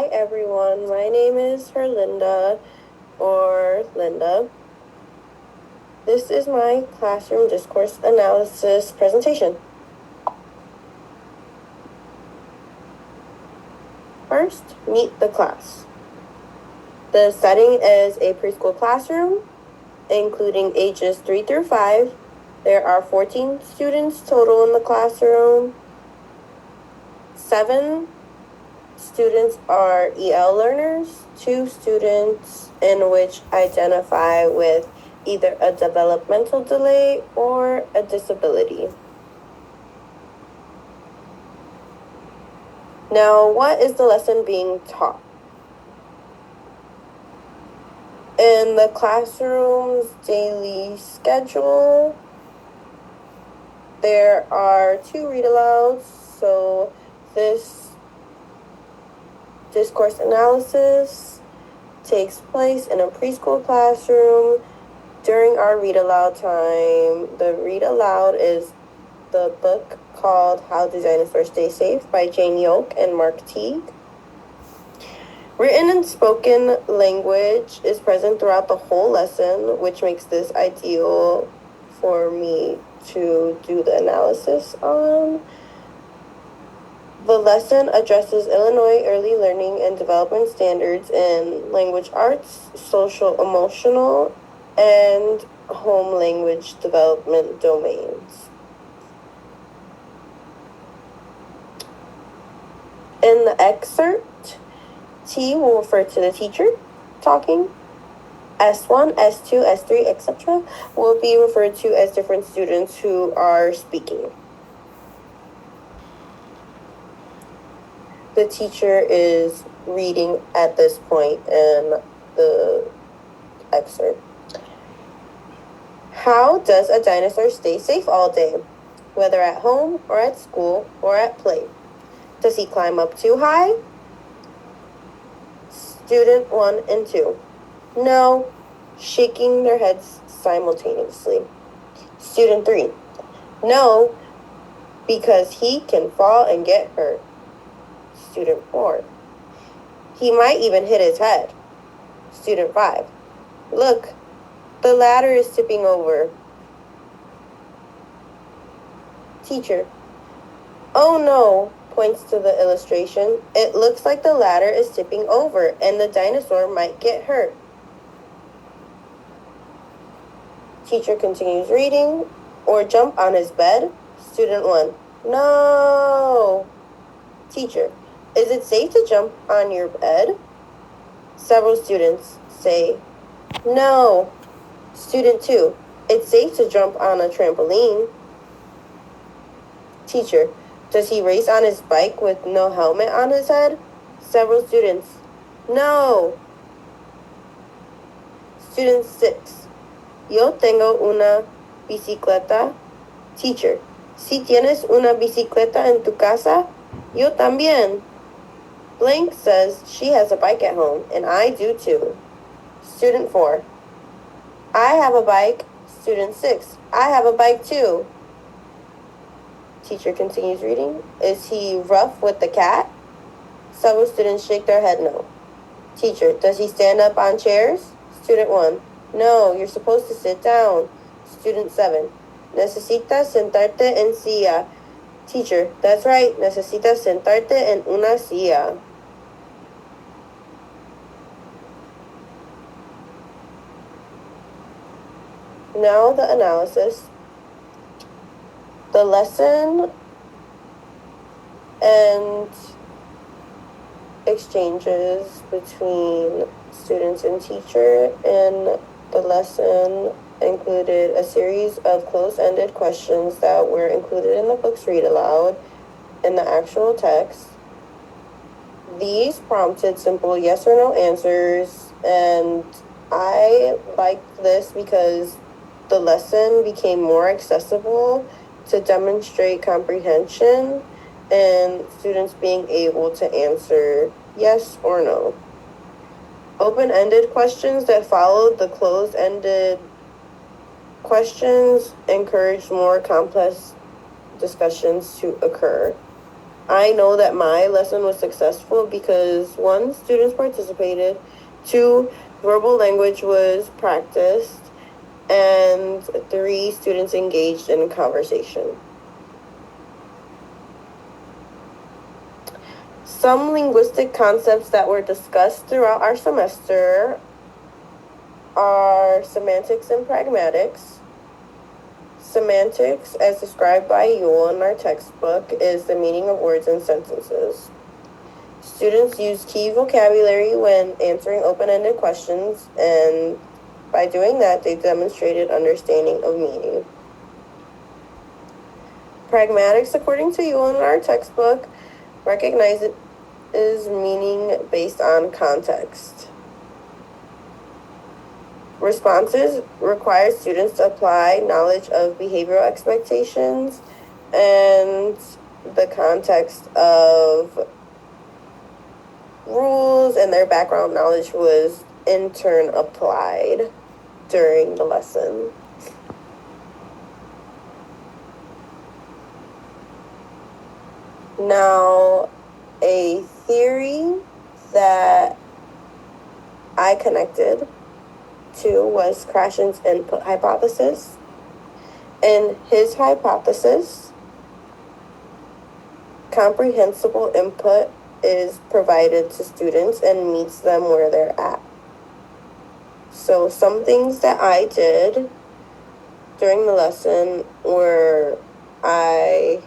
Hi everyone, my name is Herlinda, or Linda. This is my classroom discourse analysis presentation. First, meet the class. The setting is a preschool classroom, including ages 3 through 5. There are 14 students total in the classroom. 7 students are EL learners, 2 students in which identify with either a developmental delay or a disability. Now, what is the lesson being taught? In the classroom's daily schedule, there are 2 read-alouds, so this discourse analysis takes place in a preschool classroom during our read-aloud time. The read-aloud is the book called How Do Dinosaurs Stay Safe by Jane Yoke and Mark Teague. Written and spoken language is present throughout the whole lesson, which makes this ideal for me to do the analysis on. The lesson addresses Illinois early learning and development standards in language arts, social emotional, and home language development domains. In the excerpt, T will refer to the teacher talking. S1, S2, S3, etc. will be referred to as different students who are speaking. The teacher is reading at this point in the excerpt. How does a dinosaur stay safe all day, whether at home or at school or at play? Does he climb up too high? Student 1 and 2. No, shaking their heads simultaneously. Student 3. No, because he can fall and get hurt. Student 4. He might even hit his head. Student 5. Look, the ladder is tipping over. Teacher. Oh no, points to the illustration. It looks like the ladder is tipping over and the dinosaur might get hurt. Teacher continues reading. Or jump on his bed. Student 1. No. Teacher. Is it safe to jump on your bed? Several students say, no. Student 2. It's safe to jump on a trampoline. Teacher. Does he race on his bike with no helmet on his head? Several students. No. Student 6. Yo tengo una bicicleta. Teacher. Si tienes una bicicleta en tu casa, yo también. Blank says she has a bike at home, and I do too. Student 4. I have a bike. Student 6. I have a bike too. Teacher continues reading. Is he rough with the cat? Several students shake their head no. Teacher, does he stand up on chairs? Student 1. No, you're supposed to sit down. Student 7. Necesitas sentarte en silla. Teacher, that's right. Necesitas sentarte en una silla. Now the analysis. The lesson and exchanges between students and teacher in the lesson included a series of close-ended questions that were included in the book's read-aloud in the actual text. These prompted simple yes or no answers, and I liked this because the lesson became more accessible to demonstrate comprehension and students being able to answer yes or no. Open-ended questions that followed the closed-ended questions encouraged more complex discussions to occur. I know that my lesson was successful because 1, students participated, 2, verbal language was practiced, and 3, students engaged in conversation. Some linguistic concepts that were discussed throughout our semester are semantics and pragmatics. Semantics, as described by Yule in our textbook, is the meaning of words and sentences. Students use key vocabulary when answering open-ended questions, and by doing that, they demonstrated understanding of meaning. Pragmatics, according to Yule in our textbook, recognizes meaning based on context. Responses require students to apply knowledge of behavioral expectations and the context of rules, and their background knowledge was in turn applied during the lesson. Now, a theory that I connected to was Krashen's input hypothesis. In his hypothesis, comprehensible input is provided to students and meets them where they're at. So some things that I did during the lesson were I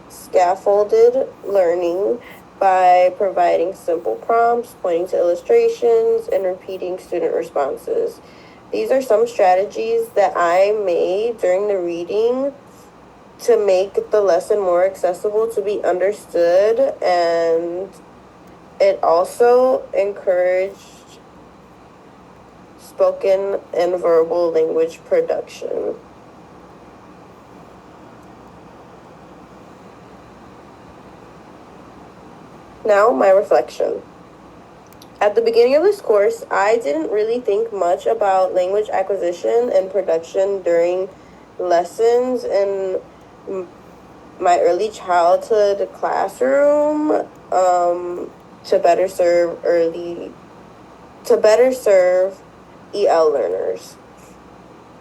scaffolded learning by providing simple prompts, pointing to illustrations, and repeating student responses. These are some strategies that I made during the reading to make the lesson more accessible to be understood, and it also encouraged spoken and verbal language production. Now, my reflection. At the beginning of this course, I didn't really think much about language acquisition and production during lessons in my early childhood classroom to better serve EL learners.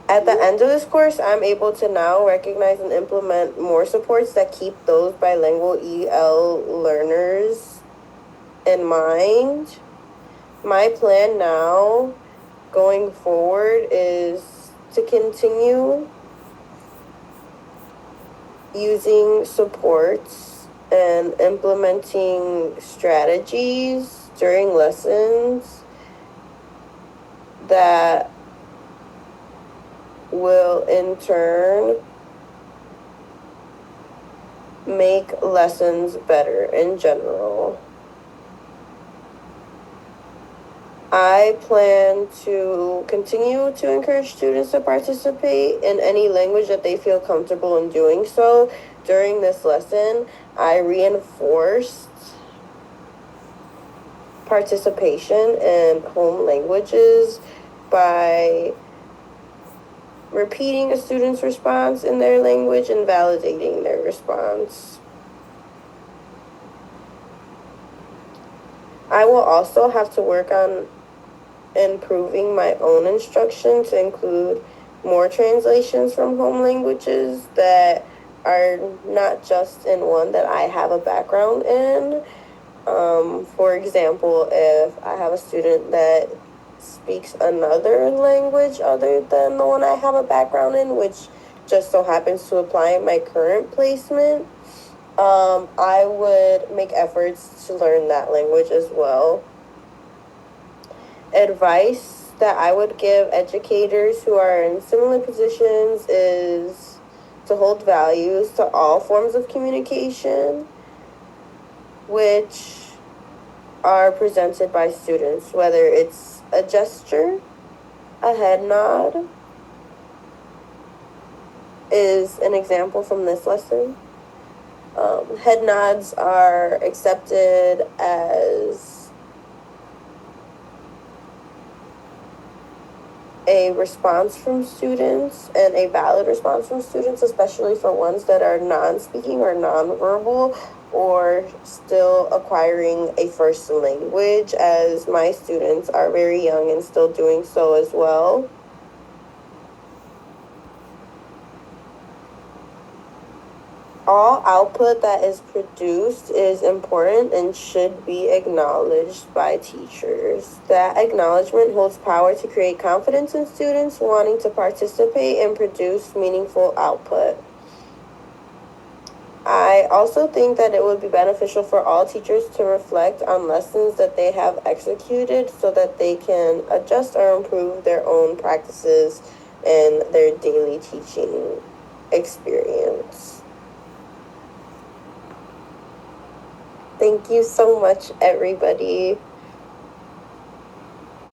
At the end of this course, I'm able to now recognize and implement more supports that keep those bilingual EL learners in mind. My plan now going forward is to continue using supports and implementing strategies during lessons that will in turn make lessons better in general. I plan to continue to encourage students to participate in any language that they feel comfortable in doing so. During this lesson, I reinforced participation in home languages by repeating a student's response in their language and validating their response. I will also have to work on improving my own instruction to include more translations from home languages that are not just in one that I have a background in. For example, if I have a student that speaks another language other than the one I have a background in, which just so happens to apply in my current placement, I would make efforts to learn that language as well. Advice that I would give educators who are in similar positions is to hold values to all forms of communication, which are presented by students, whether it's a gesture, a head nod is an example from this lesson. Head nods are accepted as a response from students and a valid response from students, especially for ones that are non-speaking or non-verbal or still acquiring a first language, as my students are very young and still doing so as well. All output that is produced is important and should be acknowledged by teachers. That acknowledgement holds power to create confidence in students wanting to participate and produce meaningful output. I also think that it would be beneficial for all teachers to reflect on lessons that they have executed so that they can adjust or improve their own practices and their daily teaching experience. Thank you so much, everybody.